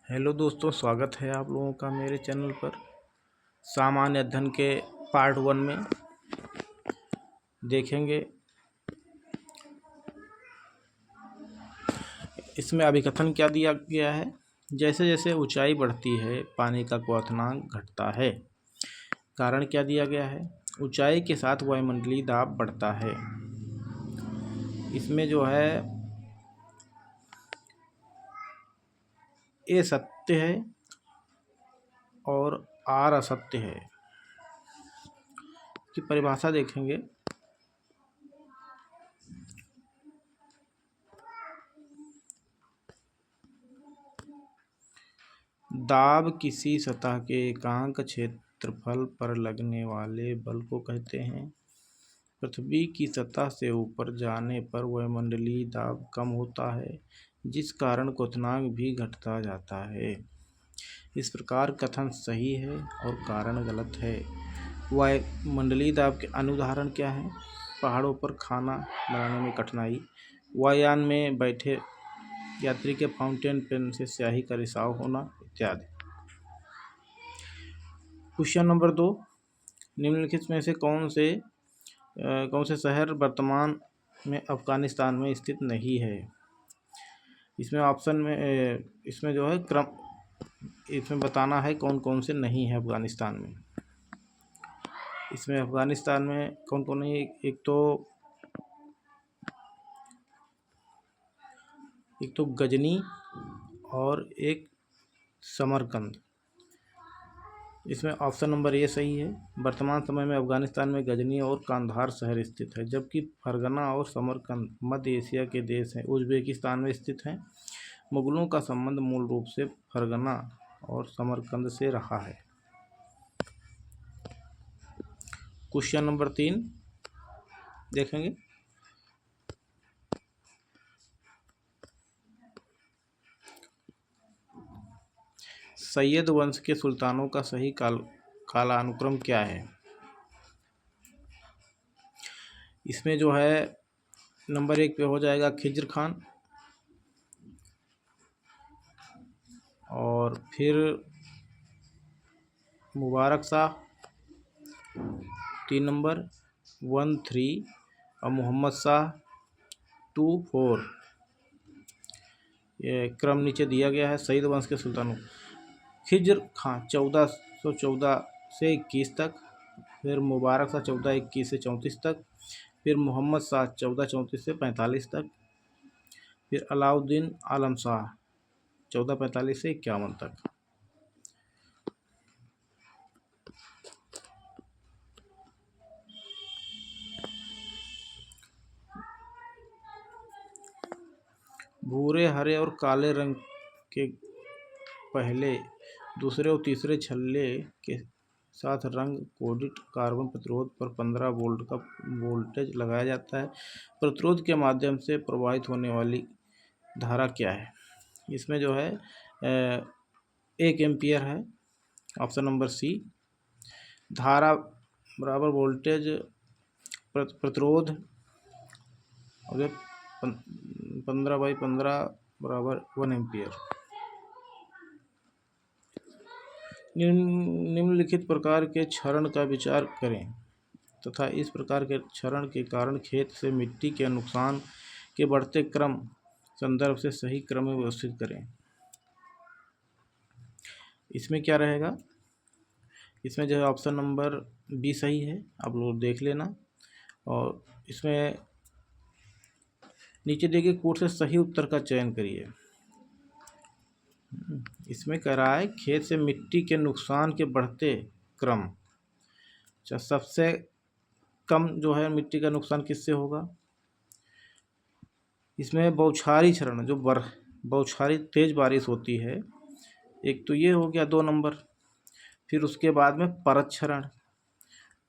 Hello दोस्तों, स्वागत है आप लोगों का मेरे चैनल पर। सामान्य अध्ययन के पार्ट 1 में देखेंगे। इसमें अभिकथन क्या दिया गया है। जैसे जैसे ऊंचाई बढ़ती है पानी का क्वथनांक घटता है। कारण क्या दिया गया है, ऊंचाई के साथ वायुमंडलीय दाब बढ़ता है। इसमें जो है ए सत्य है और आर असत्य है। की परिभाषा देखेंगे। दाब किसी सतह के एकांक क्षेत्रफल पर लगने वाले बल को कहते हैं। पृथ्वी की सतह से ऊपर जाने पर वायुमंडलीय दाब कम होता है, जिस कारण क्वथनांक भी घटता जाता है। इस प्रकार कथन सही है और कारण गलत है। वायुमंडलीय दाब के अन्य उदाहरण क्या हैं? पहाड़ों पर खाना बनाने में कठिनाई, वायुयान में बैठे यात्री के फाउंटेन पेन से स्याही का रिसाव होना इत्यादि। क्वेश्चन नंबर 2, निम्नलिखित में से कौन से शहर वर्तमान में अफगानिस्तान में स्थित नहीं है। इसमें ऑप्शन में इसमें जो है क्रम इसमें बताना है कौन कौन से नहीं है अफगानिस्तान में। इसमें अफगानिस्तान में कौन कौन नहीं, एक तो गजनी और एक समरकंद। इसमें ऑप्शन नंबर ए सही है। वर्तमान समय में अफगानिस्तान में गजनी और कांधार शहर स्थित है, जबकि फरगना और समरकंद मध्य एशिया के देश हैं, उज़्बेकिस्तान में स्थित हैं। मुगलों का संबंध मूल रूप से फरगना और समरकंद से रहा है। क्वेश्चन नंबर 3 देखेंगे। सैयद वंश के सुल्तानों का सही कालानुक्रम क्या है। इसमें जो है नंबर 1 पे हो जाएगा खिज्र खान, और फिर मुबारक शाह 3 नंबर 1 3, और मोहम्मद शाह 2 4। ये क्रम नीचे दिया गया है। सैयद वंश के सुल्तानों खिज्र खां 1414 से 21 तक, फिर मुबारक शाह 1421 से 34 तक, फिर मोहम्मद शाह 1434 से 45 तक, फिर अलाउद्दीन आलम शाह 1445 से 51 तक। भूरे, हरे और काले रंग के पहले, दूसरे और तीसरे छल्ले के साथ रंग कोडित कार्बन प्रतिरोध पर 15 वोल्ट का वोल्टेज लगाया जाता है। प्रतिरोध के माध्यम से प्रवाहित होने वाली धारा क्या है। इसमें जो है 1 एम्पियर है। Option number C. धारा बराबर वोल्टेज प्रतिरोध 15/15 बराबर 1 एम्पियर। निम्नलिखित प्रकार के क्षरण का विचार करें तथा इस प्रकार के क्षरण के कारण खेत से मिट्टी के नुकसान के बढ़ते क्रम संदर्भ से सही क्रम में व्यवस्थित करें। इसमें क्या रहेगा, इसमें जो है ऑप्शन नंबर बी सही है, आप लोग देख लेना। और इसमें नीचे दिए गए कोड से सही उत्तर का चयन करिए। इसमें कह रहा है खेत से मिट्टी के नुकसान के बढ़ते क्रम। अच्छा, सबसे कम जो है मिट्टी का नुकसान किससे होगा। इसमें बौछारी क्षरण, जो बौछारी तेज बारिश होती है, एक तो ये हो गया 2 नंबर। फिर उसके बाद में परत क्षरण,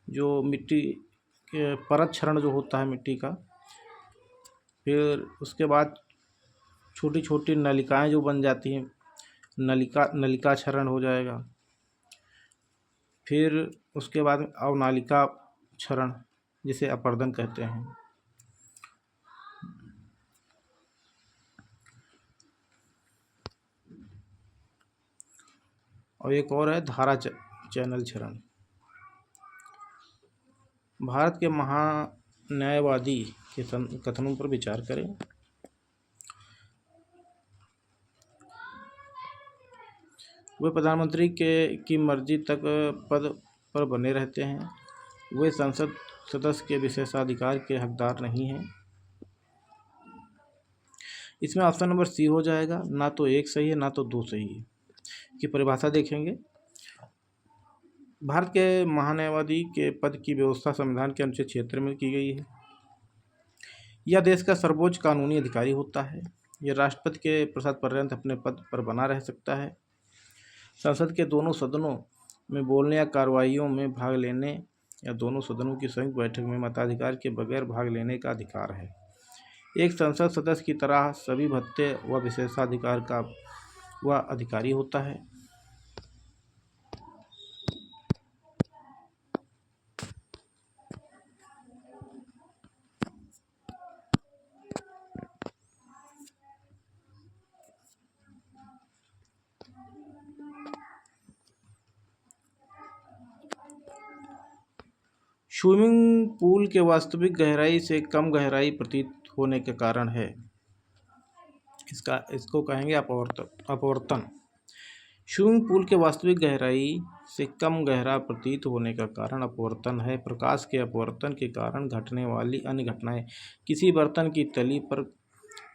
जो मिट्टी के परत क्षरण जो होता है मिट्टी का। फिर उसके बाद छोटी छोटी नलिकाएं जो बन जाती हैं, नलिका क्षरण हो जाएगा। फिर उसके बाद अवनालिका क्षरण, जिसे अपर्दन कहते हैं। और एक और है धारा चैनल क्षरण। भारत के महान्यायवादी के कथनों पर विचार करें। वे प्रधानमंत्री की मर्जी तक पद पर बने रहते हैं। वे संसद सदस्य के विशेषाधिकार के हकदार नहीं हैं। इसमें ऑप्शन नंबर सी हो जाएगा। ना तो एक सही है ना तो दो सही है। की परिभाषा देखेंगे। भारत के महान्यायवादी के पद की व्यवस्था संविधान के अनुच्छेद 76 में की गई है। यह देश का सर्वोच्च कानूनी अधिकारी होता है। यह राष्ट्रपति के प्रसाद पर्यंत अपने पद पर बना रह सकता है। संसद के दोनों सदनों में बोलने या कार्रवाइयों में भाग लेने या दोनों सदनों की संयुक्त बैठक में मताधिकार के बगैर भाग लेने का अधिकार है। एक संसद सदस्य की तरह सभी भत्ते व विशेषाधिकार का वह अधिकारी होता है। स्विमिंग पूल के वास्तविक गहराई से कम गहराई प्रतीत होने के कारण है। इसको कहेंगे अपवर्तन। स्विमिंग पूल के वास्तविक गहराई से कम गहरा प्रतीत होने का कारण अपवर्तन है। प्रकाश के अपवर्तन के कारण घटने वाली अन्य घटनाएं किसी बर्तन की तली पर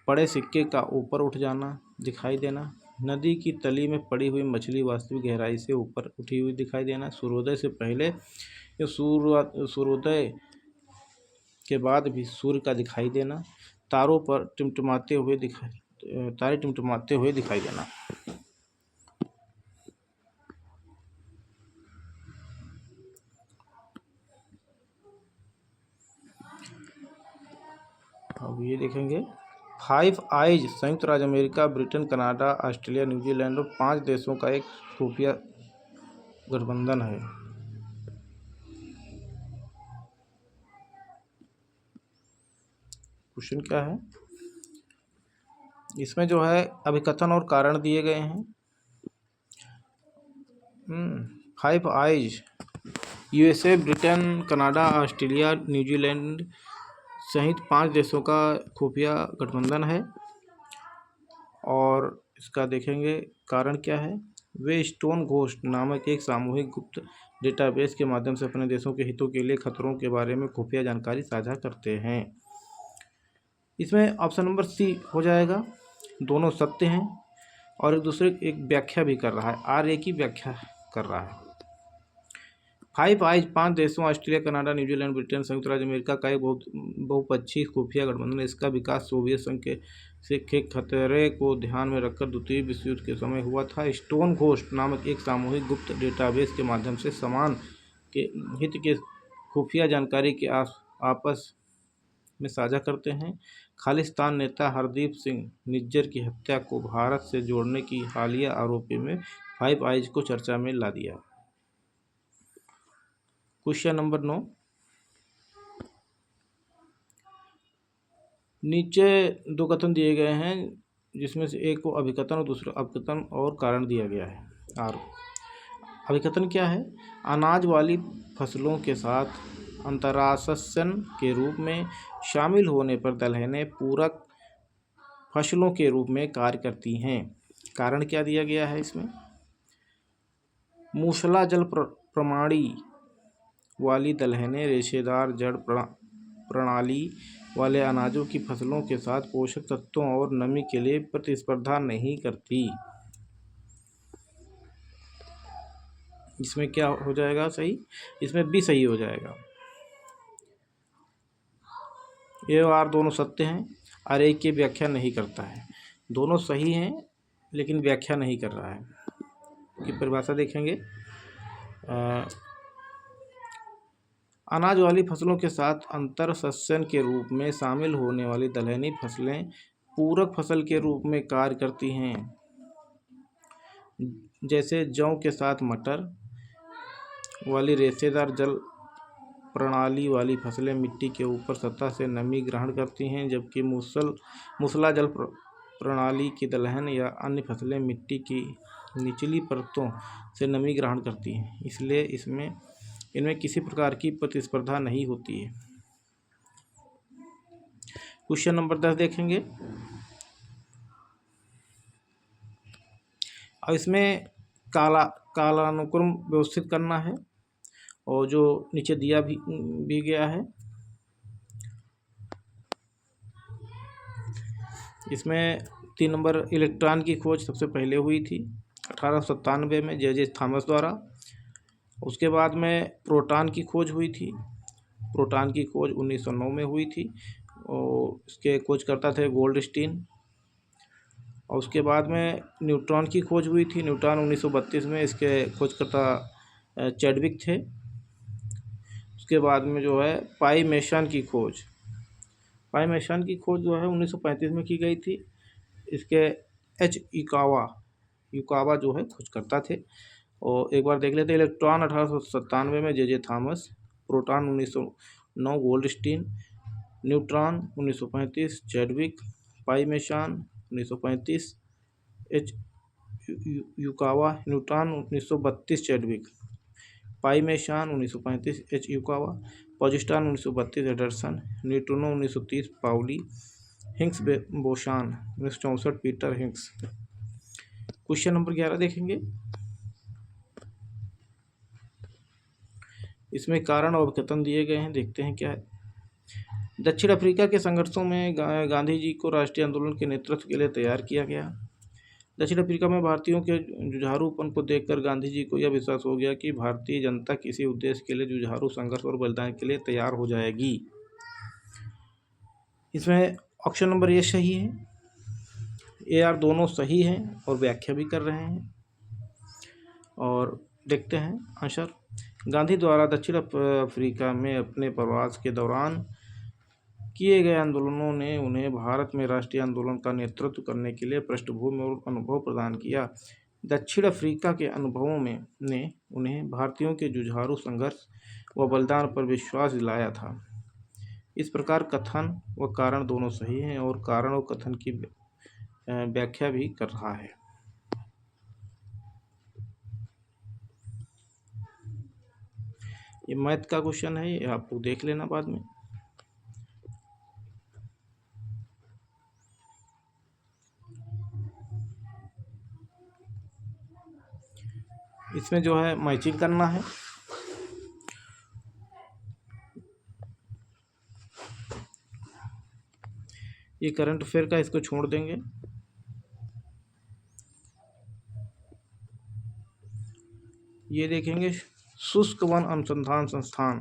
पड़े सिक्के का ऊपर उठ जाना, दिखाई देना, नदी की तली में पड़ी हुई मछली वास्तविक गहराई से ऊपर उठी हुई दिखाई देना, सूर्योदय से पहले या सूर्योदय के बाद भी सूर्य का दिखाई देना, तारे टिमटिमाते हुए दिखाई देना। अब ये देखेंगे। 5 आइज संयुक्त राज्य America, Britain, Canada, Australia, New Zealand और 5 देशों का एक खुफिया गठबंधन है। क्वेश्चन क्या है इसमें? जो है अभिकथन और कारण दिए गए हैं। 5 eyes USA, Britain, Canada, Australia, New Zealand सहित 5 देशों का खुफिया गठबंधन है। और इसका देखेंगे कारण क्या है। वे स्टोन घोस्ट नामक एक सामूहिक गुप्त डेटाबेस के माध्यम से अपने देशों के हितों के लिए खतरों के बारे में खुफिया जानकारी साझा करते हैं। इसमें ऑप्शन नंबर सी हो जाएगा। दोनों सत्य हैं और एक दूसरे की एक व्याख्या भी कर रहा है। आर्य की व्याख्या कर रहा है। 5 आइज 5 देशों ऑस्ट्रेलिया, कनाडा, न्यूजीलैंड, ब्रिटेन, संयुक्त राज्य अमेरिका का एक बहुपक्षीय खुफिया गठबंधन। इसका विकास सोवियत संघ के खतरे को ध्यान में रखकर द्वितीय विश्व युद्ध के समय हुआ था। स्टोन घोस्ट नामक एक सामूहिक गुप्त डेटाबेस के माध्यम से समान के हित के खुफिया जानकारी के आपस में साझा करते हैं। खालिस्तान नेता हरदीप सिंह निज्जर की हत्या को भारत से जोड़ने की हालिया आरोप में 5 आइज को चर्चा में ला दिया। Question number 9। नीचे 2 कथन दिए गए हैं जिसमें से एक को अभिकथन और दूसरा अपकथन और कारण दिया गया है। अभिकथन क्या है? अनाज वाली फसलों के साथ अंतराशस्यन के रूप में शामिल होने पर दलहनें पूरक फसलों के रूप में कार्य करती हैं। कारण क्या दिया गया है इसमें? मूसला जल प्रणाली वाली दलहनें रेशेदार जड़ प्रणाली वाले अनाजों की फसलों के साथ पोषक तत्वों और नमी के लिए प्रतिस्पर्धा नहीं करती। इसमें क्या हो जाएगा सही? इसमें भी सही हो जाएगा। ए और आर दोनों सत्य हैं और एक की व्याख्या नहीं करता है। दोनों सही हैं लेकिन व्याख्या नहीं कर रहा है। की परिभाषा देखेंगे। अनाज वाली फसलों के साथ अंतरसस्यन के रूप में शामिल होने वाली दलहनी फसलें पूरक फसल के रूप में कार्य करती हैं। जैसे जौ के साथ मटर वाली रेशेदार जल प्रणाली वाली फसलें मिट्टी के ऊपर सतह से नमी ग्रहण करती हैं, जबकि मूसला जल प्रणाली की दलहन या अन्य फसलें मिट्टी की निचली परतों से नमी ग्रहण करती हैं, इसलिए इनमें किसी प्रकार की प्रतिस्पर्धा नहीं होती है। क्वेश्चन नंबर 10 देखेंगे। अब इसमें कालानुक्रम व्यवस्थित करना है और जो नीचे दिया भी गया है। इसमें 3 नंबर इलेक्ट्रॉन की खोज सबसे पहले हुई थी 1897 में जे थॉमस द्वारा। उसके बाद में प्रोटॉन की खोज हुई थी। प्रोटॉन की खोज 1909 में हुई थी और इसके खोजकर्ता थे गोल्डस्टीन। और उसके बाद में न्यूट्रॉन की खोज हुई थी। न्यूट्रॉन 1932 में, इसके खोजकर्ता चैडविक थे। उसके बाद में जो है पाई मेसन की खोज जो है 1935 में की गई थी। इसके एच युकावा जो है खोजकर्ता थे। और एक बार देख लेते हैं। इलेक्ट्रॉन 1897 में J Thomas, proton 1909 Goldstein, neutron 1935 Chadwick, pi meson 1935 H Yukawa, neutron 1932 Chadwick, pi meson 1935 H Yukawa, positron 1932 Anderson, neutrino 1930 Pauli, Higgs boson 1964 Peter Higgs. Question number 11 देखेंगे। इसमें कारण और कथन दिए गए हैं, देखते हैं क्या है। दक्षिण अफ्रीका के संघर्षों में गांधी जी को राष्ट्रीय आंदोलन के नेतृत्व के लिए तैयार किया गया। दक्षिण अफ्रीका में भारतीयों के जुझारूपन को देखकर गांधी जी को यह विश्वास हो गया कि भारतीय जनता किसी उद्देश्य के लिए जुझारू संघर्ष और बलिदान के लिए तैयार हो जाएगी। इसमें ऑप्शन नंबर ए सही है, ए आर दोनों सही हैं और व्याख्या भी कर रहे हैं। और देखते हैं आंसर। गांधी द्वारा दक्षिण अफ्रीका में अपने प्रवास के दौरान किए गए आंदोलनों ने उन्हें भारत में राष्ट्रीय आंदोलन का नेतृत्व करने के लिए पृष्ठभूमि और अनुभव प्रदान किया। दक्षिण अफ्रीका के अनुभवों ने उन्हें भारतीयों के जुझारू संघर्ष व बलिदान पर विश्वास दिलाया था। इस प्रकार कथन व कारण दोनों सही हैं और कारण और कथन की व्याख्या भी कर रहा है। ये मैथ का क्वेश्चन है, ये आपको देख लेना बाद में। इसमें जो है मैचिंग करना है। ये करंट अफेयर का, इसको छोड़ देंगे। ये देखेंगे शुष्क वन अनुसंधान संस्थान।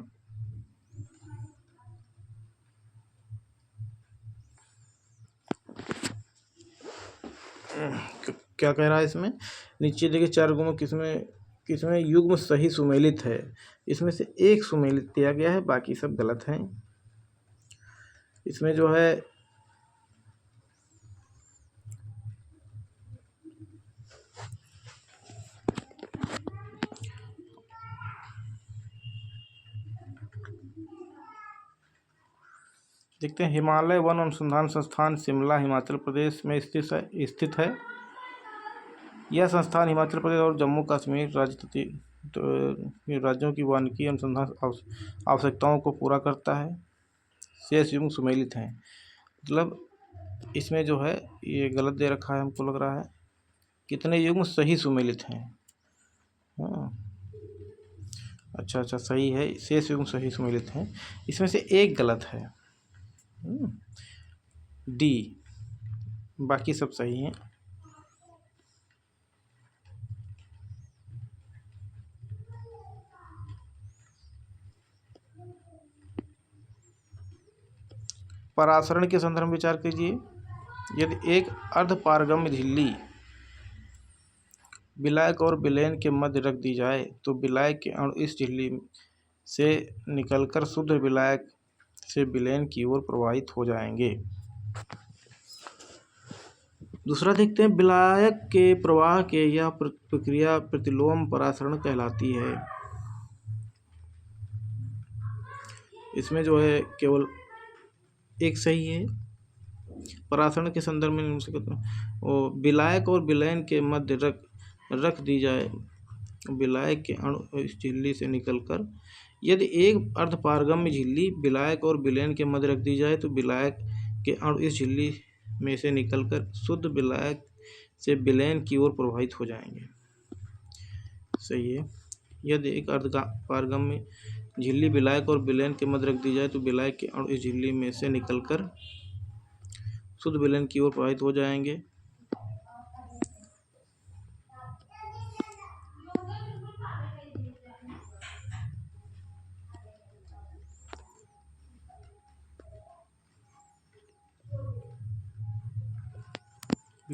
क्या कह रहा है इसमें? नीचे देखिए 4 गुणों किसमें युग्म सही सुमेलित है। इसमें से एक सुमेलित दिया गया है, बाकी सब गलत हैं। इसमें जो है देखते हैं। हिमालय वन अनुसंधान संस्थान शिमला हिमाचल प्रदेश में स्थित है। यह संस्थान हिमाचल प्रदेश और जम्मू कश्मीर राज्यों की वानिकी अनुसंधान आवश्यकताओं को पूरा करता है। शेष युग्म सुमेलित हैं। मतलब इसमें जो है ये गलत दे रखा है, हमको लग रहा है। कितने युग्म सही सुमेलित हैं? हाँ, अच्छा सही है, शेष युग्म सही सुमेलित हैं। इसमें से एक गलत है, डी, बाकी सब सही हैं। परासरण के संदर्भ में विचार कीजिए। यदि एक अर्धपारगम्य झिल्ली विलायक और विलयन के मध्य रख दी जाए तो विलायक के अणु इस झिल्ली से निकलकर शुद्ध विलायक से विलयन की ओर प्रवाहित हो जाएंगे। दूसरा देखते हैं। विलायक के प्रवाह के यह प्रक्रिया प्रतिलोम परासरण कहलाती है। इसमें जो है केवल एक सही है। परासरण के संदर्भ में निम्न से वो विलायक और विलयन के मध्य रख दी जाए, विलायक के अणु इस झिल्ली से निकलकर, यदि एक अर्धपारगम्य झिल्ली विलायक और विलयन के मध्य रख दी जाए तो विलायक के अणु इस झिल्ली में से निकलकर शुद्ध विलायक से विलयन की ओर प्रवाहित हो जाएंगे। सही है। यदि एक अर्धपारगम्य झिल्ली विलायक और विलयन के मध्य रख दी जाए तो विलायक के अणु इस झिल्ली में से निकलकर शुद्ध विलयन की ओर प्रवाहित हो जाएंगे।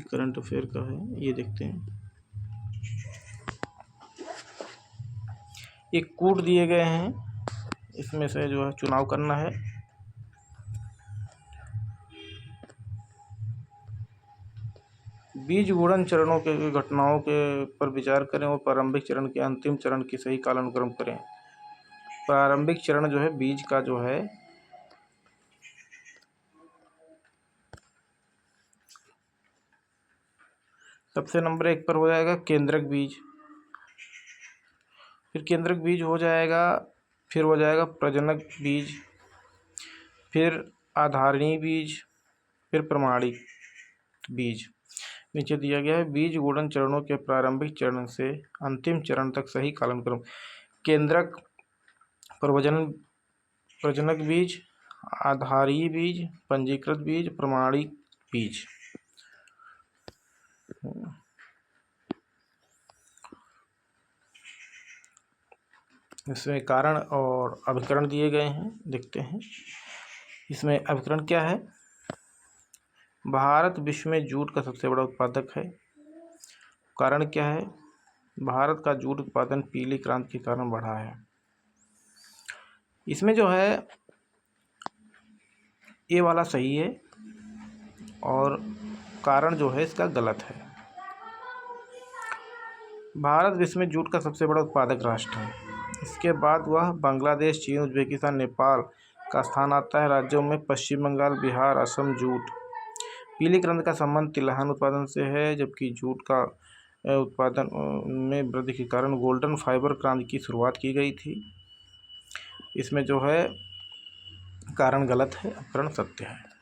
करंट अफेयर का है, ये देखते हैं। एक कूट दिए गए हैं, इसमें से जो है चुनाव करना है। बीज गुणन चरणों के घटनाओं के पर विचार करें और प्रारंभिक चरण के अंतिम चरण की सही कालानुक्रम करें। प्रारंभिक चरण जो है बीज का जो है सबसे नंबर 1 पर हो जाएगा केंद्रक बीज, फिर केंद्रक बीज हो जाएगा, फिर हो जाएगा प्रजनक बीज, फिर आधारणीय बीज, फिर प्रमाणिक बीज। नीचे दिया गया है बीज गुणन चरणों के प्रारंभिक चरण से अंतिम चरण तक सही कालानुक्रम। केंद्रक, प्रजनक बीज, आधारीय बीज, पंजीकृत बीज, प्रमाणिक बीज। इसमें कारण और अभिकरण दिए गए हैं, देखते हैं। इसमें अभिकरण क्या है? भारत विश्व में जूट का सबसे बड़ा उत्पादक है। कारण क्या है? भारत का जूट उत्पादन पीली क्रांति के कारण बढ़ा है। इसमें जो है ये वाला सही है और कारण जो है इसका गलत है। भारत विश्व में जूट का सबसे बड़ा उत्पादक राष्ट्र है। इसके बाद वह बांग्लादेश, चीन, उज्बेकिस्तान, नेपाल का स्थान आता है। राज्यों में पश्चिम बंगाल, बिहार, असम। जूट पीली क्रांति का संबंध तिलहन उत्पादन से है, जबकि जूट का उत्पादन में वृद्धि के कारण गोल्डन फाइबर क्रांति की शुरुआत की गई थी। इसमें जो है कारण गलत है, अभिकरण सत्य है।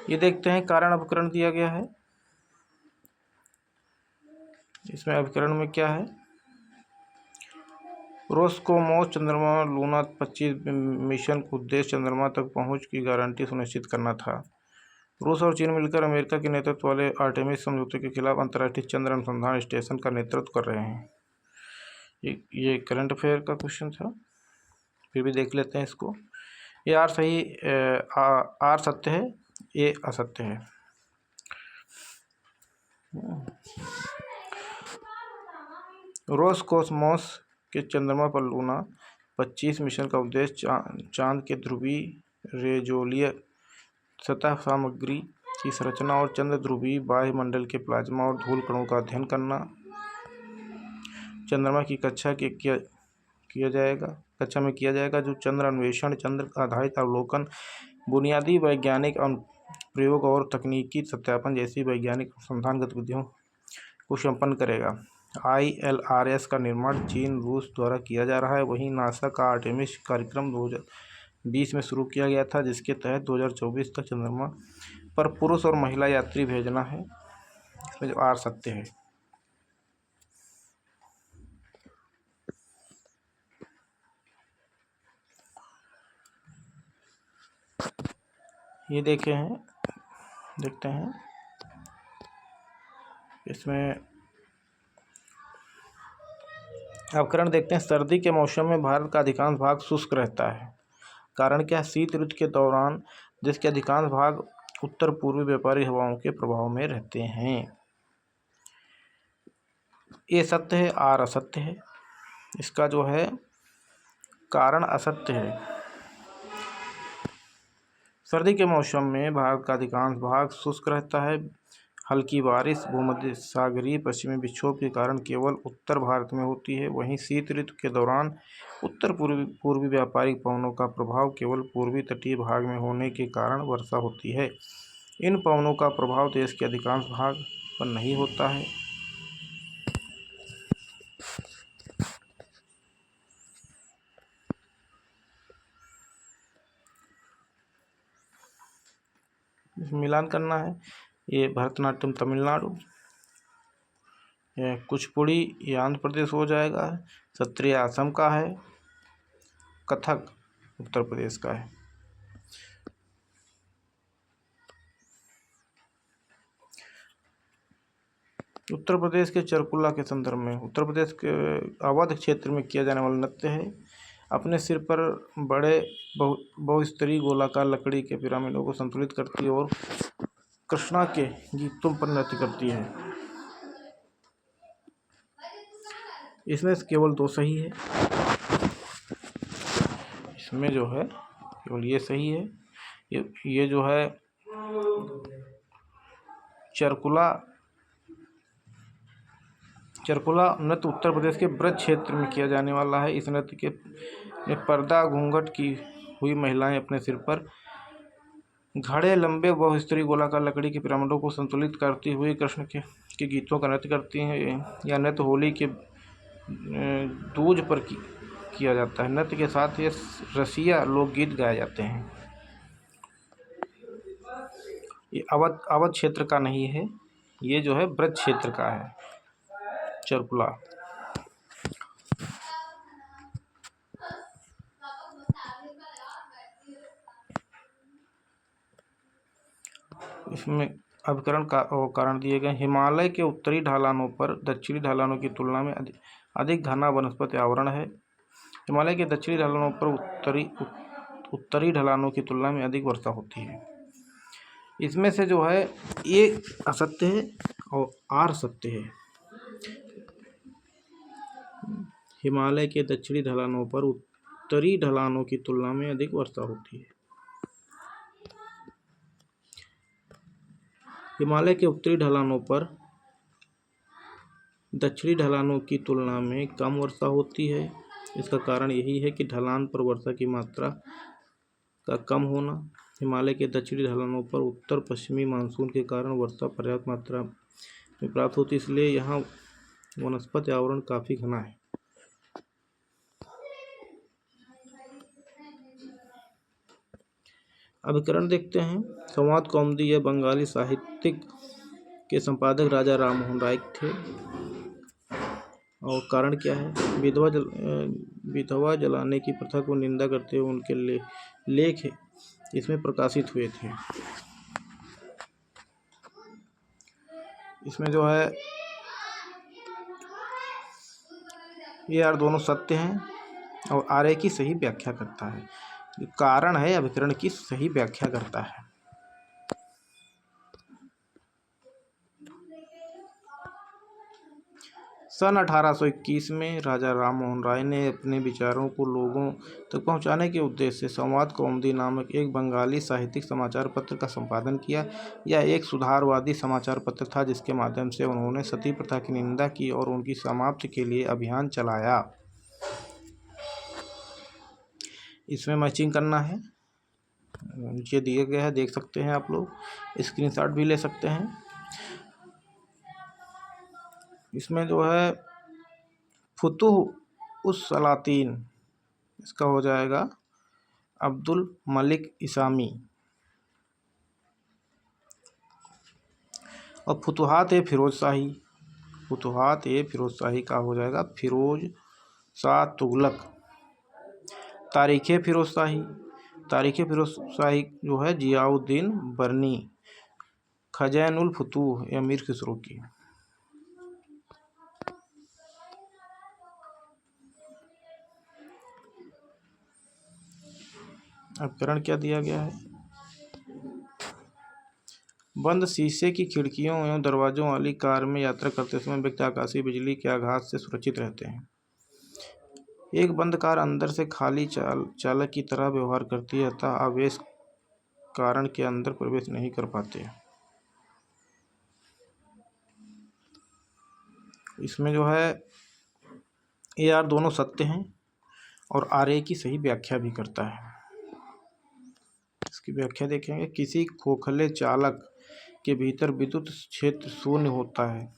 ये देखते हैं कारण अभिकरण दिया गया है। इसमें अभिकरण में क्या है? रोस्कोमोस चंद्रमा लूना 25 मिशन का उद्देश्य चंद्रमा तक पहुंच की गारंटी सुनिश्चित करना था। रूस और चीन मिलकर अमेरिका के नेतृत्व वाले आर्टेमिस समझौते के खिलाफ अंतर्राष्ट्रीय चंद्र अनुसंधान स्टेशन का नेतृत्व कर रहे हैं। ये करंट अफेयर का क्वेश्चन था, फिर भी देख लेते हैं इसको। ये आर सही, आर सत्य है, ये असत्य है। रोस्कोसमोस के चंद्रमा पर लूना 25 मिशन का उद्देश्य चांद के ध्रुवीय रेजोलिय सतह सामग्री की संरचना और चंद्र ध्रुवीय वायुमंडल के प्लाज्मा और धूल कणों का अध्ययन करना। चंद्रमा की कक्षा में किया जाएगा जो चंद्र अन्वेषण, चंद्र आधारित अवलोकन, बुनियादी वैज्ञानिक अनुप्रयोग और तकनीकी सत्यापन जैसी वैज्ञानिक अनुसंधान गतिविधियों को संपन्न करेगा। ILRS का निर्माण चीन, रूस द्वारा किया जा रहा है। वहीं नासा का आर्टेमिस कार्यक्रम 2020 में शुरू किया गया था, जिसके तहत 2024 तक चंद्रमा पर पुरुष और महिला यात्री भेजना है। इसमें जो आर सत्य है। ये देखते हैं इसमें अवकरण देखते हैं। सर्दी के मौसम में भारत का अधिकांश भाग शुष्क रहता है। कारण क्या? शीत ऋतु के दौरान जिसके अधिकांश भाग उत्तर पूर्वी व्यापारी हवाओं के प्रभाव में रहते हैं। ये सत्य है, आर असत्य है। इसका जो है कारण असत्य है। सर्दी के मौसम में भारत का अधिकांश भाग शुष्क रहता है। हल्की बारिश भूमध्य सागरीय पश्चिमी विक्षोभ के कारण केवल उत्तर भारत में होती है। वहीं शीत ऋतु के दौरान उत्तर पूर्वी व्यापारिक पवनों का प्रभाव केवल पूर्वी तटीय भाग में होने के कारण वर्षा होती है। इन पवनों का प्रभाव देश के अधिकांश भाग पर नहीं होता है। मिलान करना है। ये भरतनाट्यम तमिलनाडु, कुचिपुड़ी ये आंध्र प्रदेश हो जाएगा, सत्रिय असम का है, कथक उत्तर प्रदेश का है। उत्तर प्रदेश के चरकुला के संदर्भ में, उत्तर प्रदेश के अवध क्षेत्र में किया जाने वाला नृत्य है। अपने सिर पर बड़े बहुस्तरीय गोलाकार लकड़ी के पिरामिडों को संतुलित करती है और कृष्णा के गीतों पर नृत्य करती है। इसमें केवल 2 सही है। इसमें जो है केवल ये सही है। ये जो है चरकुला नृत्य उत्तर प्रदेश के ब्रज क्षेत्र में किया जाने वाला है। इस नृत्य के पर्दा घूंघट की हुई महिलाएं अपने सिर पर घड़े लंबे बहुस्तरीय गोलाकार लकड़ी के पिरामिडों को संतुलित करती हुई कृष्ण के गीतों का नृत्य करती हैं। यह नृत्य होली के दूज पर किया जाता है। नृत्य के साथ ये रसिया लोकगीत गाए जाते हैं। ये अवध क्षेत्र का नहीं है, ये जो है ब्रज क्षेत्र का है चरकुला। इसमें अभिकरण का कारण दिए गए। हिमालय के उत्तरी ढलानों पर दक्षिणी ढलानों की तुलना में अधिक घना वनस्पति आवरण है। हिमालय के दक्षिणी ढलानों पर उत्तरी ढलानों की तुलना में अधिक वर्षा होती है। इसमें से जो है ये असत्य है और आर सत्य है। हिमालय के दक्षिणी ढलानों पर उत्तरी ढलानों की तुलना में अधिक वर्षा होती है। हिमालय के उत्तरी ढलानों पर दक्षिणी ढलानों की तुलना में कम वर्षा होती है। इसका कारण यही है कि ढलान पर वर्षा की मात्रा का कम होना। हिमालय के दक्षिणी ढलानों पर उत्तर पश्चिमी मानसून के कारण वर्षा पर्याप्त मात्रा में प्राप्त होती है, इसलिए यहाँ वनस्पति आवरण काफ़ी घना है। अभिकरण देखते हैं। संवाद कौमुदी यह बंगाली साहित्यिक के संपादक राजा राममोहन राय थे। और कारण क्या है? विधवा जलाने की प्रथा को निंदा करते हुए उनके लेख इसमें प्रकाशित हुए थे। इसमें जो है ये यार दोनों सत्य हैं और आर्य की सही व्याख्या करता है। कारण है अभिकरण की सही व्याख्या करता है। सन 1821 में राजा राममोहन राय ने अपने विचारों को लोगों तक पहुंचाने के उद्देश्य से संवाद कौमुदी नामक एक बंगाली साहित्यिक समाचार पत्र का संपादन किया। यह एक सुधारवादी समाचार पत्र था जिसके माध्यम से उन्होंने सती प्रथा की निंदा की और उनकी समाप्ति के लिए अभियान चलाया। इसमें मैचिंग करना है, नीचे दिया गया है, देख सकते हैं आप लोग, स्क्रीनशॉट भी ले सकते हैं। इसमें जो है फुतुह उस सलातीन, इसका हो जाएगा अब्दुल मलिक इसामी। और फुतुहात ए फिरोज शाही, फुतुहात ए फिरोज शाही का हो जाएगा फिरोज शाह तुगलक। तारीख़ फिरोज शाही, तारीख़ फिरोज शाही जो है जियाउद्दीन बरनी। खज़ैनुल फुतूह अमीर खुसरो की। अभिकरण क्या दिया गया है? बंद शीशे की खिड़कियों एवं दरवाजों वाली कार में यात्रा करते समय व्यक्ति आकाशीय बिजली के आघात से सुरक्षित रहते हैं। एक बंद कार अंदर से खाली चालक की तरह व्यवहार करती है, अतः आवेश कारण के अंदर प्रवेश नहीं कर पाते। इसमें जो है ये यार दोनों सत्य हैं और आर्य की सही व्याख्या भी करता है। इसकी व्याख्या देखेंगे। किसी खोखले चालक के भीतर विद्युत क्षेत्र शून्य होता है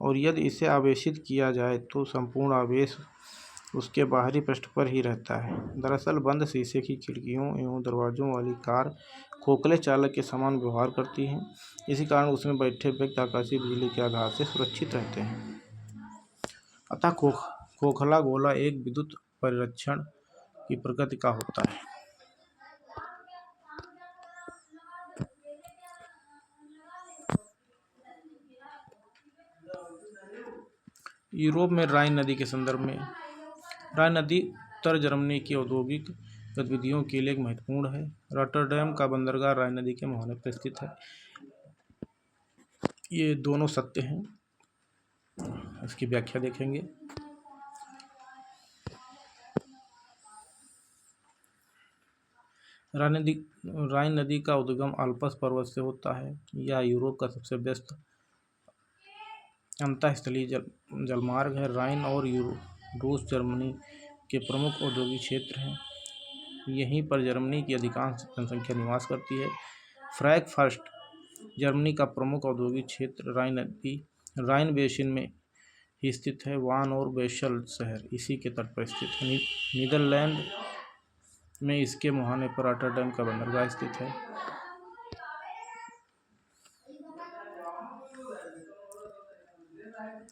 और यदि इसे आवेशित किया जाए तो संपूर्ण आवेश उसके बाहरी पृष्ठ पर ही रहता है। दरअसल बंद शीशे की खिड़कियों एवं दरवाजों वाली कार खोखले चालक के समान व्यवहार करती हैं। इसी कारण उसमें बैठे व्यक्ति आकाशीय बिजली के आघात से सुरक्षित रहते हैं। अतः खोखला गोला एक विद्युत परिरक्षण की प्रकृति का होता है। यूरोप में राइन नदी के संदर्भ में, राइन नदी उत्तर जर्मनी की औद्योगिक गतिविधियों के लिए एक महत्वपूर्ण है। रॉटरडैम का बंदरगाह राइन नदी के मुहाने पर स्थित है। ये दोनों सत्य हैं। इसकी व्याख्या देखेंगे। राइन नदी का उद्गम आल्प्स पर्वत से होता है। यह यूरोप का सबसे व्यस्त अंतःस्थलीय जलमार्ग है। राइन और रूस जर्मनी के प्रमुख औद्योगिक क्षेत्र हैं। यहीं पर जर्मनी की अधिकांश जनसंख्या निवास करती है। फ्रैंकफर्ट जर्मनी का प्रमुख औद्योगिक क्षेत्र राइन बेसिन में ही स्थित है। वान और बेसल शहर इसी के तट पर स्थित है। नीदरलैंड में इसके मुहाने पर रॉटरडैम का बंदरगाह स्थित है।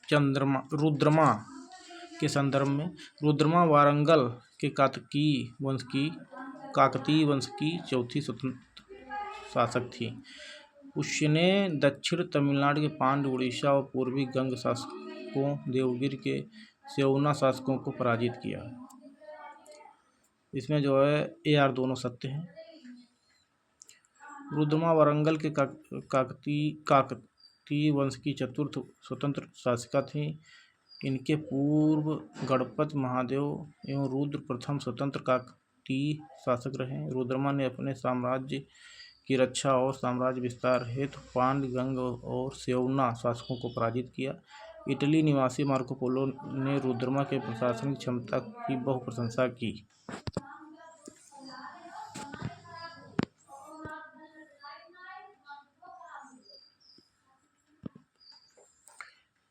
रुद्रमा के संदर्भ में, रुद्रमा वारंगल के काकतीय वंश की चौथी स्वतंत्र शासक थी। उसने दक्षिण तमिलनाडु के पांड्य, उड़ीसा और पूर्वी गंग शासकों, देवगिरी के सेवना शासकों को पराजित किया। इसमें जो है दोनों सत्य हैं। रुद्रमा वारंगल के काकतीय वंश की चतुर्थ स्वतंत्र शासिका थी। इनके पूर्व गणपत महादेव एवं रुद्र प्रथम स्वतंत्र काकतीय शासक रहे। रुद्रमा ने अपने साम्राज्य की रक्षा और साम्राज्य विस्तार हेतु पांड्य, गंग और सेवना शासकों को पराजित किया। इटली निवासी मार्को पोलो ने रुद्रमा के प्रशासनिक क्षमता की बहु प्रशंसा की।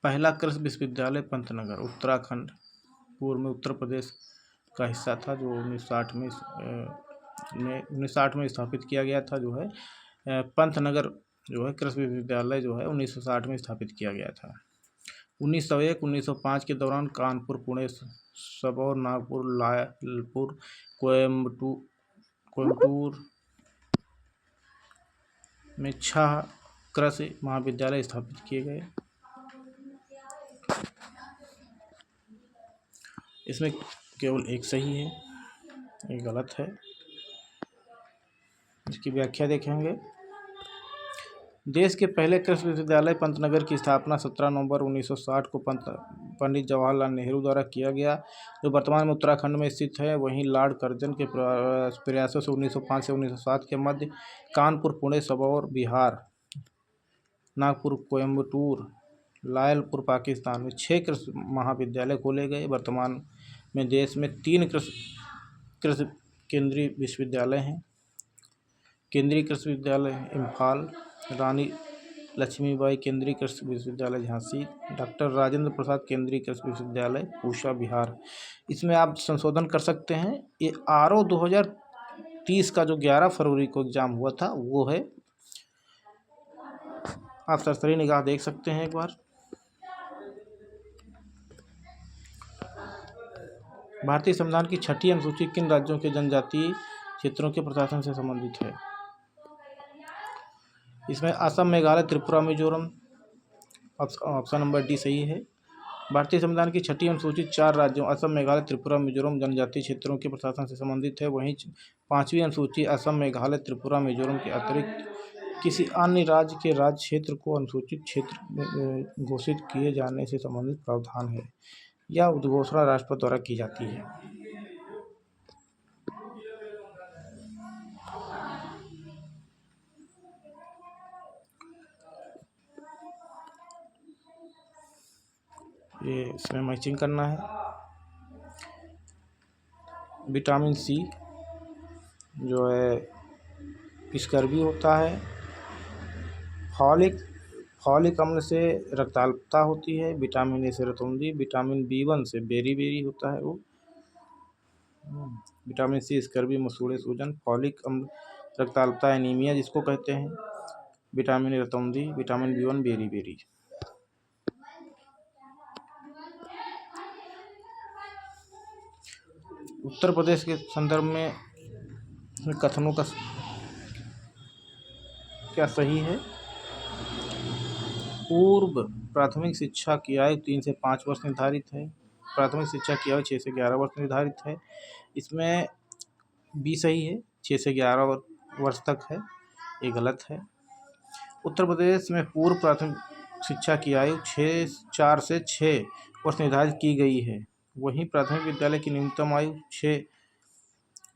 पहला कृषि विश्वविद्यालय पंतनगर, उत्तराखंड, पूर्व में उत्तर प्रदेश का हिस्सा था, जो 1960 में स्थापित किया गया था। जो है पंतनगर जो है कृषि विश्वविद्यालय जो है 1960 में स्थापित किया गया था। 1901-1905 के दौरान कानपुर, पुणे, सबौर, नागपुर, लायलपुर, कोयम्बटूर में 6 कृषि महाविद्यालय स्थापित किए गए। इसमें केवल एक सही है, एक गलत है। इसकी व्याख्या देखेंगे। देश के पहले कृषि विश्वविद्यालय पंतनगर की स्थापना 17 नवंबर 1960 को पंडित जवाहरलाल नेहरू द्वारा किया गया, जो वर्तमान में उत्तराखंड में स्थित है। वहीं लॉर्ड कर्जन के प्रयासों से 1905 से 1907 के मध्य कानपुर, पुणे, सबौर बिहार, नागपुर, कोयम्बटूर, लायलपुर पाकिस्तान में 6 कृषि महाविद्यालय खोले गए। वर्तमान में देश में 3 कृषि केंद्रीय विश्वविद्यालय हैं। केंद्रीय कृषि विश्वविद्यालय इम्फाल, रानी लक्ष्मीबाई केंद्रीय कृषि विश्वविद्यालय झांसी, डॉक्टर राजेंद्र प्रसाद केंद्रीय कृषि विश्वविद्यालय पूसा बिहार। इसमें आप संशोधन कर सकते हैं। ये RO 2030 का जो 11 फरवरी को एग्जाम हुआ था वो है। आप सरसरी निगाह देख सकते हैं एक बार। भारतीय संविधान की 6ठी अनुसूची किन राज्यों के जनजातीय क्षेत्रों के प्रशासन से संबंधित है? इसमें Assam, Meghalaya, Tripura, Mizoram. Option number D सही है। भारतीय संविधान की 6ठी अनुसूची 4 राज्यों असम, मेघालय, त्रिपुरा, मिजोरम जनजातीय क्षेत्रों के प्रशासन से संबंधित है। वहीं 5वीं अनुसूची असम, मेघालय, त्रिपुरा, मिजोरम के अतिरिक्त किसी अन्य राज्य के राज्य क्षेत्र को अनुसूचित क्षेत्र घोषित किए जाने से संबंधित प्रावधान है। यह उद्घोषणा राष्ट्रपति द्वारा की जाती है। ये इसमें मैचिंग करना है। विटामिन सी जो है स्कर्वी होता है। फॉलिक अम्ल से रक्ताल्पता होती है। विटामिन ए से रतौंधी। विटामिन B1 से बेरी होता है वो। विटामिन सी स्कर्वी, मसूड़े, सूजन। फॉलिक अम्ल रक्ताल्पता एनीमिया जिसको कहते हैं। विटामिन ए रतौंधी। विटामिन B1 बेरी। उत्तर प्रदेश के संदर्भ में कथनों का क्या सही है? पूर्व प्राथमिक शिक्षा की आयु 3 से 5 वर्ष निर्धारित है। प्राथमिक शिक्षा की आयु 6 से 11 वर्ष निर्धारित है। इसमें बी सही है, 6 से 11 वर्ष तक है, ये गलत है। उत्तर प्रदेश में पूर्व प्राथमिक शिक्षा की आयु 4 से 6 वर्ष निर्धारित की गई है। वहीं प्राथमिक विद्यालय की न्यूनतम आयु 6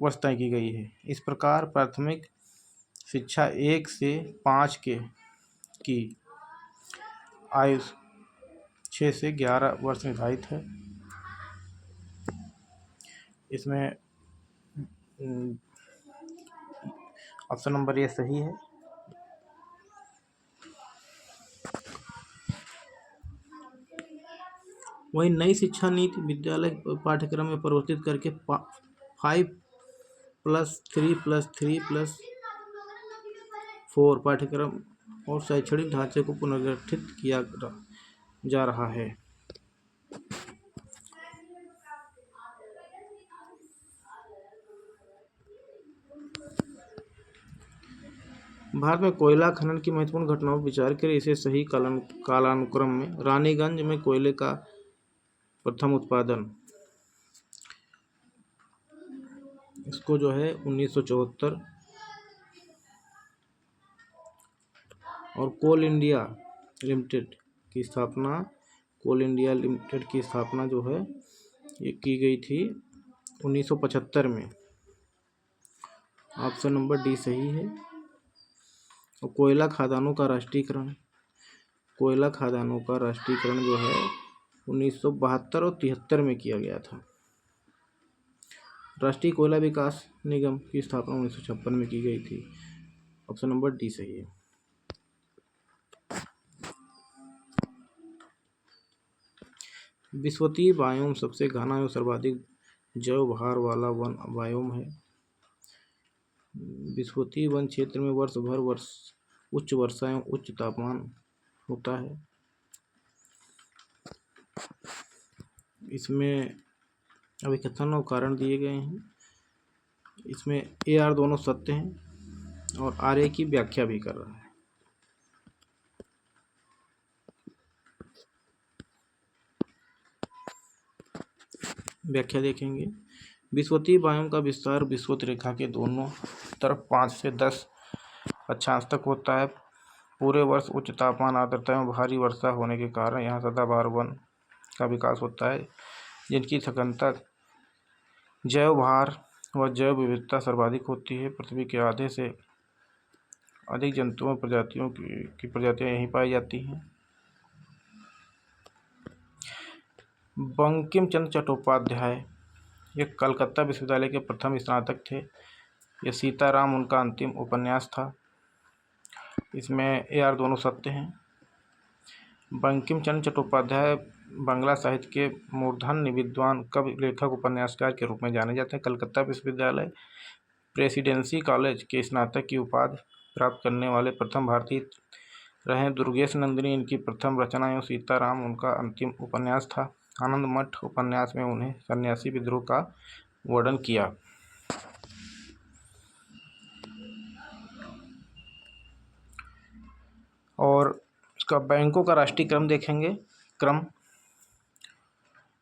वर्ष तय की गई है। इस प्रकार प्राथमिक शिक्षा 1 से 5 की आयु 6 से 11 वर्ष निर्धारित है। इसमें ऑप्शन नंबर ए सही है। वही नई शिक्षा नीति विद्यालय पाठ्यक्रम में परिवर्तित करके 5+3+3+4 पाठ्यक्रम और शैक्षणिक ढांचे को पुनर्गठित किया जा रहा है। भारत में कोयला खनन की महत्वपूर्ण घटनाओं पर विचार करें। इसे सही कालानुक्रम में रानीगंज में कोयले का प्रथम उत्पादन, इसको जो है 1974। और कोल इंडिया लिमिटेड की स्थापना जो है ये की गई थी 1975 में। ऑप्शन नंबर डी सही है। और कोयला खदानों का राष्ट्रीयकरण जो है 1972 और 73 में किया गया था। राष्ट्रीय कोयला विकास निगम की स्थापना 1956 में की गई थी। ऑप्शन नंबर डी सही है। विश्वतीय बायोम सबसे घना एवं सर्वाधिक जैव भार वाला वन बायोम है। विश्वतीय वन क्षेत्र में वर्ष भर उच्च वर्षा एवं उच्च तापमान होता है। इसमें अभिकथन और कारण दिए गए हैं। इसमें AR दोनों सत्य हैं और RA की व्याख्या भी कर रहा है। व्याख्या देखेंगे। विश्वतीय बायोम का विस्तार विषुवत रेखा के दोनों तरफ 5 से 10 अक्षांश तक होता है। पूरे वर्ष उच्च तापमान, आर्द्रता एवं भारी वर्षा होने के कारण यहाँ सदाबहार वन का विकास होता है, जिनकी सघनता, जैव भार व जैव विविधता सर्वाधिक होती है। पृथ्वी के आधे से अधिक जंतुओं प्रजातियों की प्रजातियां यहीं पाई जाती हैं। बंकिम चंद्र चट्टोपाध्याय ये कलकत्ता विश्वविद्यालय के प्रथम स्नातक थे। ये सीताराम उनका अंतिम उपन्यास था। इसमें AR दोनों सत्य हैं। बंकिम चंद्र चट्टोपाध्याय बांग्ला साहित्य के मूर्धन्य विद्वान, कवि, लेखक, उपन्यासकार के रूप में जाने जाते हैं। कलकत्ता विश्वविद्यालय प्रेसिडेंसी कॉलेज के स्नातक की उपाधि प्राप्त करने वाले प्रथम भारतीय रहे। दुर्गेश नंदिनी इनकी प्रथम रचना एवं सीताराम उनका अंतिम उपन्यास था। आनंद मठ उपन्यास में उन्हें सन्यासी विद्रोह का वर्णन किया। और इसका बैंकों का राष्ट्रीय क्रम देखेंगे।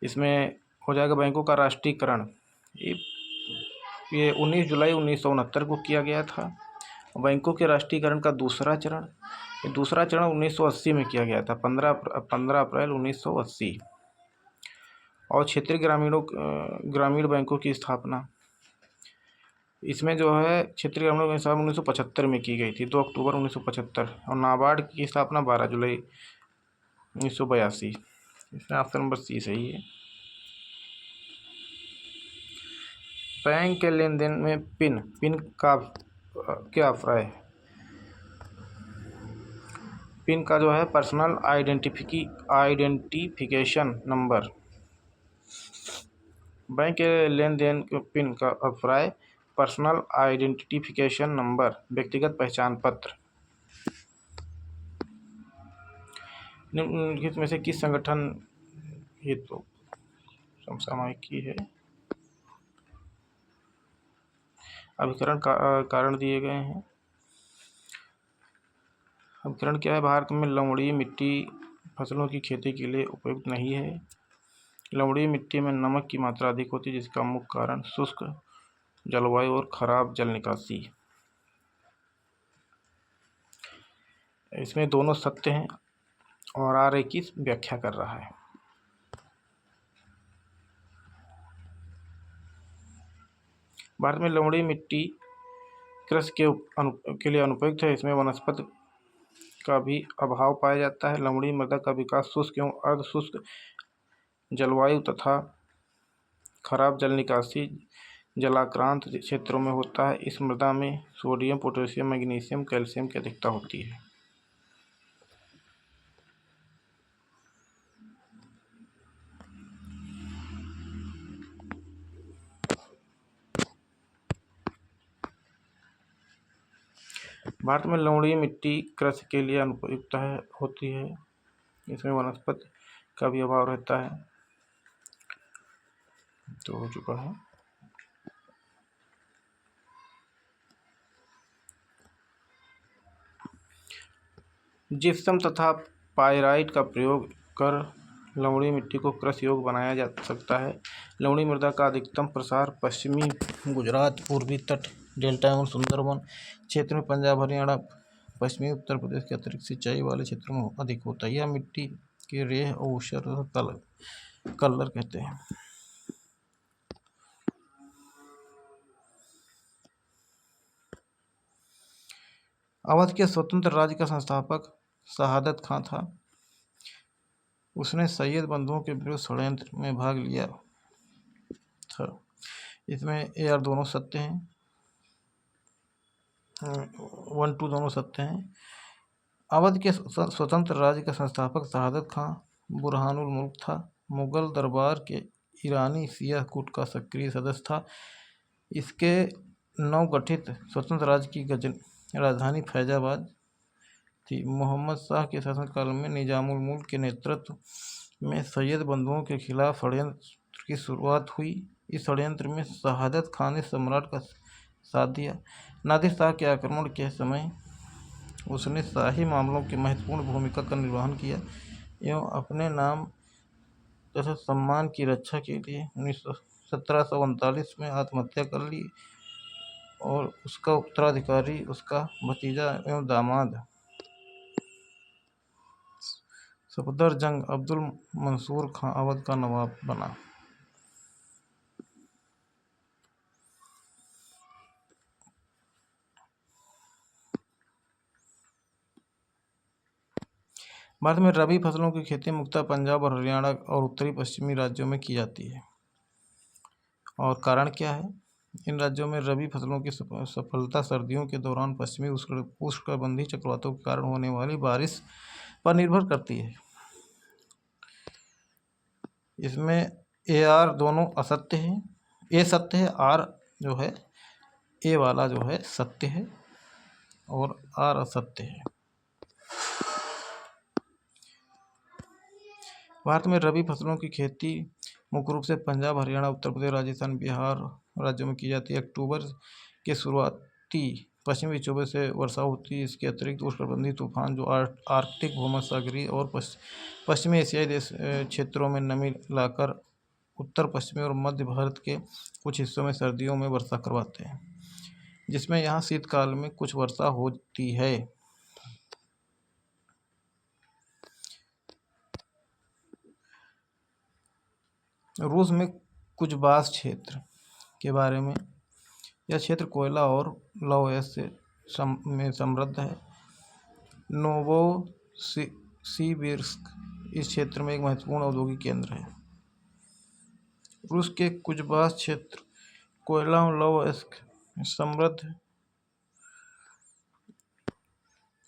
इसमें हो जाएगा बैंकों का राष्ट्रीयकरण। ये 19 जुलाई 1969 को किया गया था। बैंकों के राष्ट्रीयकरण का दूसरा चरण 1980 में किया गया था, 15 अप्रैल 1980। और क्षेत्रीय ग्रामीण बैंकों की स्थापना, इसमें जो है क्षेत्रीय ग्रामीण बैंक 1975 में की गई थी, 2 अक्टूबर 1975। और नाबार्ड की स्थापना 12 जुलाई 1982। इसमें ऑप्शन नंबर सी सही है। बैंक के लेन देन में पिन पिन का क्या अभिप्राय है? पिन का जो है पर्सनल आइडेंटिफिकेशन नंबर। बैंक के लेन देन के पिन का अभिप्राय पर्सनल आइडेंटिफिकेशन नंबर, व्यक्तिगत पहचान पत्र। निम्नलिखित में से किस संगठन, ये तो समसामयिक की है, अभिकरण कारण दिए गए हैं। अभिकरण क्या है? भारत में लवणीय मिट्टी फसलों की खेती के लिए उपयुक्त नहीं है। लवणीय मिट्टी में नमक की मात्रा अधिक होती है, जिसका मुख्य कारण शुष्क जलवायु और खराब जल निकासी। इसमें दोनों सत्य हैं और आर की व्याख्या कर रहा है। भारत में लवणीय मिट्टी कृषि के लिए अनुपयुक्त है। इसमें वनस्पति का भी अभाव पाया जाता है। लवणीय मृदा का विकास शुष्क एवं अर्ध शुष्क जलवायु तथा खराब जल निकासी जलाक्रांत क्षेत्रों में होता है। इस मृदा में सोडियम, पोटेशियम, मैग्नीशियम, कैल्शियम की अधिकता होती है। भारत में लवणीय मिट्टी कृषि के लिए अनुपयुक्त होती है। इसमें वनस्पति का भी अभाव रहता है। तो हो चुका है। जिप्सम तथा पाइराइट का प्रयोग कर लवणीय मिट्टी को कृषि योग्य बनाया जा सकता है। लवणीय मृदा का अधिकतम प्रसार पश्चिमी गुजरात, पूर्वी तट, डेल्टा एवं सुंदरवन क्षेत्र में, पंजाब, हरियाणा, पश्चिमी उत्तर प्रदेश के अतिरिक्त सिंचाई वाले क्षेत्रों में अधिक होता है। यह मिट्टी के रेह और ऊसर कलर कहते हैं। अवध के स्वतंत्र राज्य का संस्थापक शहादत खां था। उसने सैयद बंधुओं के विरुद्ध षड्यंत्र में भाग लिया था। इसमें ए आर दोनों सत्य हैं, 1-2 दोनों सत्य हैं। अवध के स्वतंत्र राज्य का संस्थापक शहादत खां बुरहानुल मुल्क था। मुगल दरबार के ईरानी शिया गुट का सक्रिय सदस्य था। इसके नवगठित स्वतंत्र राज्य की राजधानी फैजाबाद थी। मोहम्मद शाह के शासनकाल में निजामुल मुल्क के नेतृत्व में सैयद बंधुओं के खिलाफ षड्यंत्र की शुरुआत हुई। इस षड्यंत्र में शहादत खान ने सम्राट का साथ दिया। नादिर शाह के आक्रमण के समय उसने शाही मामलों की महत्वपूर्ण भूमिका का निर्वहन किया एवं अपने नाम तथा सम्मान की रक्षा के लिए 1739 में आत्महत्या कर ली और उसका उत्तराधिकारी उसका भतीजा एवं दामाद सफदरजंग अब्दुल मंसूर खां अवध का नवाब बना। भारत में रबी फसलों की खेती मुख्यतः पंजाब और हरियाणा और उत्तरी पश्चिमी राज्यों में की जाती है। और कारण क्या है? इन राज्यों में रबी फसलों की सफलता सर्दियों के दौरान पश्चिमी उष्णकटिबंधीय चक्रवातों के कारण होने वाली बारिश पर निर्भर करती है। इसमें ए आर दोनों असत्य है। ए सत्य है, आर जो है ए वाला जो है सत्य है और आर असत्य है। भारत में रबी फसलों की खेती मुख्य रूप से पंजाब, हरियाणा, उत्तर प्रदेश, राजस्थान, बिहार राज्यों में की जाती है। अक्टूबर के शुरुआती पश्चिमी विक्षोभ से वर्षा होती है। इसके अतिरिक्त उष्णकटिबंधीय तूफान जो आर्कटिक, भूमध्यसागरीय और पश्चिमी एशियाई देश क्षेत्रों में नमी लाकर उत्तर पश्चिमी और मध्य भारत के कुछ हिस्सों में सर्दियों में वर्षा करवाते हैं, जिसमें यहाँ शीतकाल में कुछ वर्षा होती है। रूस में कुजबास क्षेत्र के बारे में, यह क्षेत्र कोयला और लौह से समृद्ध है। नोवोसिबिर्स्क इस क्षेत्र में एक महत्वपूर्ण औद्योगिक केंद्र है। रूस के कुजबास क्षेत्र कोयला लौह समृद्ध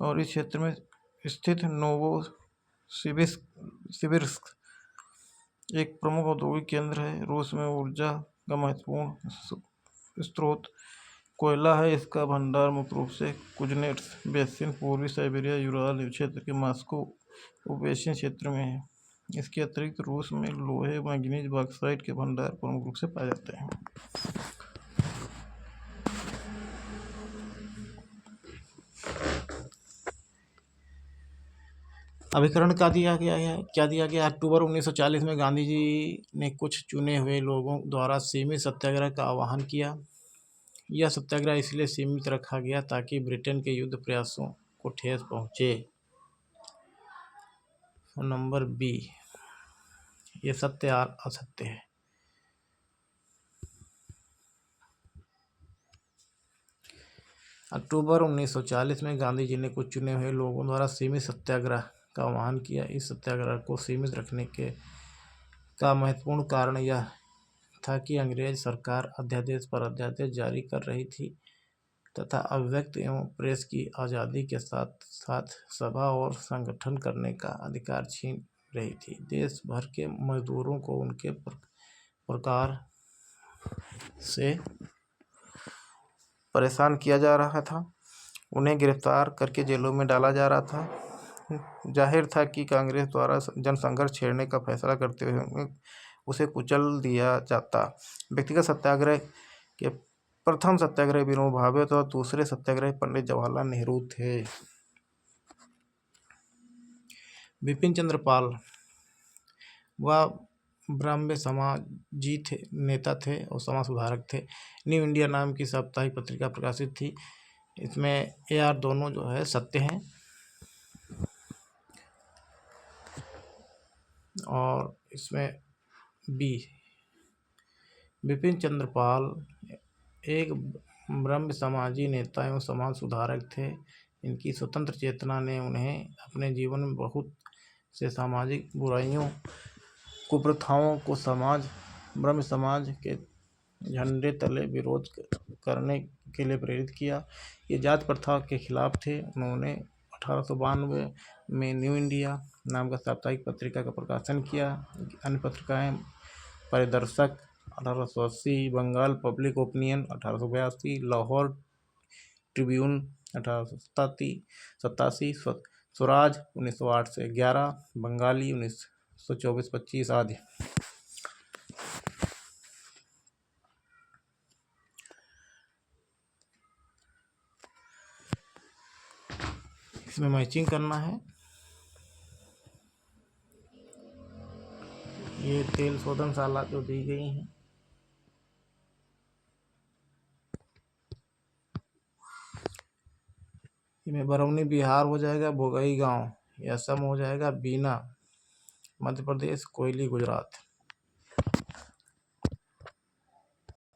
और इस क्षेत्र में स्थित नोवोसिबिर्स्क एक प्रमुख औद्योगिक केंद्र है। रूस में ऊर्जा का महत्वपूर्ण स्रोत कोयला है। इसका भंडार मुख्य रूप से कुज्नेट्स बेसिन, पूर्वी साइबेरिया, यूराल क्षेत्र के मॉस्को उपएशियन क्षेत्र में है। इसके अतिरिक्त रूस में लोहे, मैंगनीज, बॉक्साइट के भंडार प्रमुख रूप से पाए जाते हैं। अभिकरण क्या दिया गया है? अक्टूबर 1940 में गांधी जी ने कुछ चुने हुए लोगों द्वारा सीमित सत्याग्रह का आह्वान किया। यह सत्याग्रह इसलिए सीमित रखा गया ताकि ब्रिटेन के युद्ध प्रयासों को ठेस पहुंचे। नंबर बी, ये सत्य और असत्य है। अक्टूबर 1940 में गांधी जी ने कुछ चुने हुए लोगों द्वारा सीमित सत्याग्रह का आह्वान किया। इस सत्याग्रह को सीमित रखने का महत्वपूर्ण कारण यह था कि अंग्रेज सरकार अध्यादेश पर अध्यादेश जारी कर रही थी तथा अभिव्यक्ति एवं प्रेस की आज़ादी के साथ साथ सभा और संगठन करने का अधिकार छीन रही थी। देश भर के मजदूरों को उनके प्रकार से परेशान किया जा रहा था। उन्हें गिरफ्तार करके जेलों में डाला जा रहा था। जाहिर था कि कांग्रेस द्वारा जनसंघर्ष छेड़ने का फैसला करते हुए उसे कुचल दिया जाता। व्यक्तिगत सत्याग्रह के प्रथम सत्याग्रही विनोबा भावे और दूसरे सत्याग्रही पंडित जवाहरलाल नेहरू थे। बिपिन चंद्र पाल वह ब्राह्मण समाजी नेता थे और समाज सुधारक थे। न्यू इंडिया नाम की साप्ताहिक पत्रिका प्रकाशित थी। इसमें ए आर दोनों जो है सत्य हैं। और इसमें बी, बिपिन चंद्र पाल एक ब्राह्मण समाजी नेता एवं समाज सुधारक थे। इनकी स्वतंत्र चेतना ने उन्हें अपने जीवन में बहुत से सामाजिक बुराइयों, कुप्रथाओं को ब्राह्मण समाज के झंडे तले विरोध करने के लिए प्रेरित किया। ये जात प्रथा के खिलाफ थे। उन्होंने 1892 में न्यू इंडिया नाम का साप्ताहिक पत्रिका का प्रकाशन किया। अन्य पत्रिकाएं परिदर्शक 1880, Bengal Public Opinion 1882, Lahore Tribune 1887, Swaraj 1908 से 11, बंगाली 1924-25 आदि। इसमें मैचिंग करना है। ये तेल शोधनशाला जो दी गई हैं, इसमें बरौनी बिहार हो जाएगा, भोगई गांव ये असम हो जाएगा, बीना मध्य प्रदेश, कोयली गुजरात।